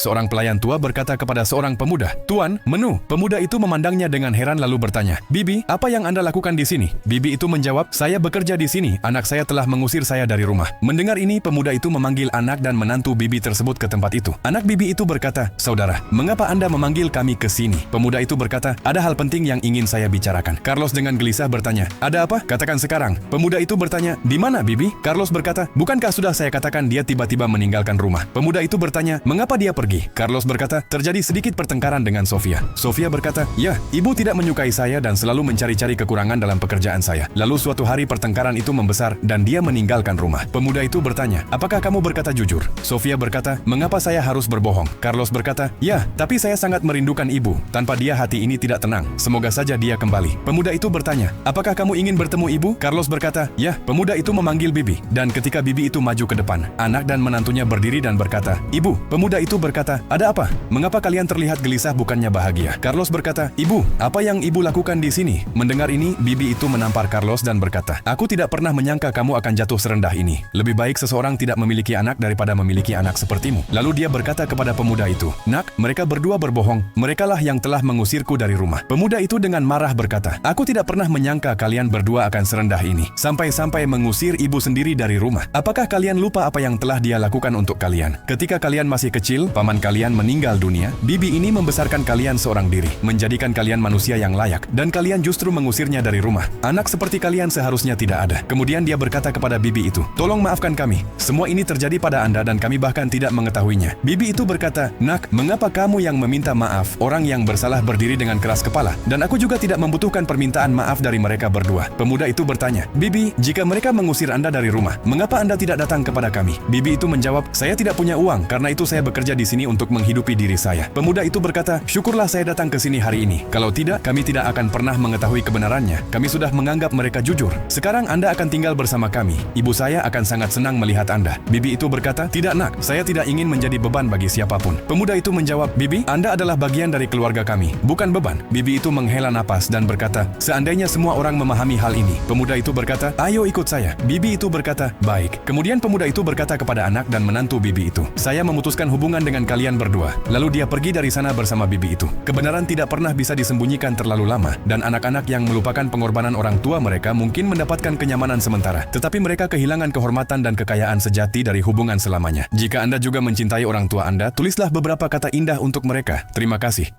Seorang pelayan tua berkata kepada seorang pemuda, "Tuan, menu." Pemuda itu memandangnya dengan heran lalu bertanya, "Bibi, apa yang Anda lakukan di sini?" Bibi itu menjawab, "Saya bekerja di sini. Anak saya telah mengusir saya dari rumah." Mendengar ini, pemuda itu memanggil anak dan menantu bibi tersebut ke tempat itu. Anak bibi itu berkata, "Saudara, mengapa Anda memanggil kami ke sini?" Pemuda itu berkata, "Ada hal penting yang ingin saya bicarakan." Carlos dengan gelisah bertanya, "Ada apa? Katakan sekarang." Pemuda itu bertanya, "Di mana, Bibi?" Carlos berkata, "Bukankah sudah saya katakan dia tiba-tiba meninggalkan rumah?" Pemuda itu bertanya, "Mengapa dia pergi?" Carlos berkata, "Terjadi sedikit pertengkaran dengan Sofia." Sofia berkata, "Ya, ibu tidak menyukai saya dan selalu mencari-cari kekurangan dalam pekerjaan saya. Lalu suatu hari pertengkaran itu membesar dan dia meninggalkan rumah." Pemuda itu bertanya, "Apakah kamu berkata jujur?" Sofia berkata, "Mengapa saya harus berbohong?" Carlos berkata, "Ya, tapi saya sangat merindukan ibu. Tanpa dia hati ini tidak tenang. Semoga saja dia kembali." Pemuda itu bertanya, "Apakah kamu ingin bertemu ibu?" Carlos berkata, "Ya." Pemuda itu memanggil bibi, dan ketika bibi itu maju ke depan, anak dan menantunya berdiri dan berkata, "Ibu." Pemuda itu berkata, "Ada apa? Mengapa kalian terlihat gelisah bukannya bahagia?" Carlos berkata, "Ibu, apa yang ibu lakukan di sini?" Mendengar ini, bibi itu menampar Carlos dan berkata, "Aku tidak pernah menyangka kamu akan jatuh serendah ini. Lebih baik seseorang tidak memiliki anak daripada memiliki anak sepertimu." Lalu dia berkata kepada pemuda itu, "Nak, mereka berdua berbohong. Merekalah yang telah mengusirku dari rumah." Pemuda itu dengan marah berkata, "Aku tidak pernah menyangka kalian berdua akan serendah ini. Sampai-sampai mengusir ibu sendiri dari rumah. Apakah kalian lupa apa yang telah dia lakukan untuk kalian? Ketika kalian masih kecil, paman kalian meninggal dunia, bibi ini membesarkan kalian seorang diri, menjadikan kalian manusia yang layak, dan kalian justru mengusirnya dari rumah. Anak seperti kalian seharusnya tidak ada." Kemudian dia berkata kepada bibi itu, "Tolong maafkan kami. Semua ini terjadi pada Anda dan kami bahkan tidak mengetahuinya." Bibi itu berkata, "Nak, mengapa kamu yang meminta maaf? Orang yang bersalah berdiri dengan keras kepala, dan aku juga tidak membutuhkan permintaan maaf dari mereka berdua." Pemuda itu bertanya, "Bibi, jika mereka mengusir Anda dari rumah, mengapa Anda tidak datang kepada kami?" Bibi itu menjawab, "Saya tidak punya uang, karena itu saya bekerja di sini untuk menghidupi diri saya." Pemuda itu berkata, "Syukurlah saya datang ke sini hari ini. Kalau tidak, kami tidak akan pernah mengetahui kebenarannya. Kami sudah menganggap mereka jujur. Sekarang Anda akan tinggal bersama kami. Ibu saya akan sangat senang melihat Anda." Bibi itu berkata, "Tidak, Nak, saya tidak ingin menjadi beban bagi siapapun." Pemuda itu menjawab, "Bibi, Anda adalah bagian dari keluarga kami, bukan beban." Bibi itu menghela napas dan berkata, "Seandainya semua orang memahami hal ini." Pemuda itu berkata, "Ayo ikut saya." Bibi itu berkata, "Baik." Kemudian pemuda itu berkata kepada anak dan menantu bibi itu, "Saya memutuskan hubungan dengan kalian berdua." Lalu dia pergi dari sana bersama bibi itu. Kebenaran tidak pernah bisa disembunyikan terlalu lama, dan anak-anak yang melupakan pengorbanan orang tua mereka mungkin mendapatkan kenyamanan sementara, tetapi mereka kehilangan kehormatan dan kekayaan sejati dari hubungan selamanya. Jika Anda juga mencintai orang tua Anda, tulislah beberapa kata indah untuk mereka. Terima kasih.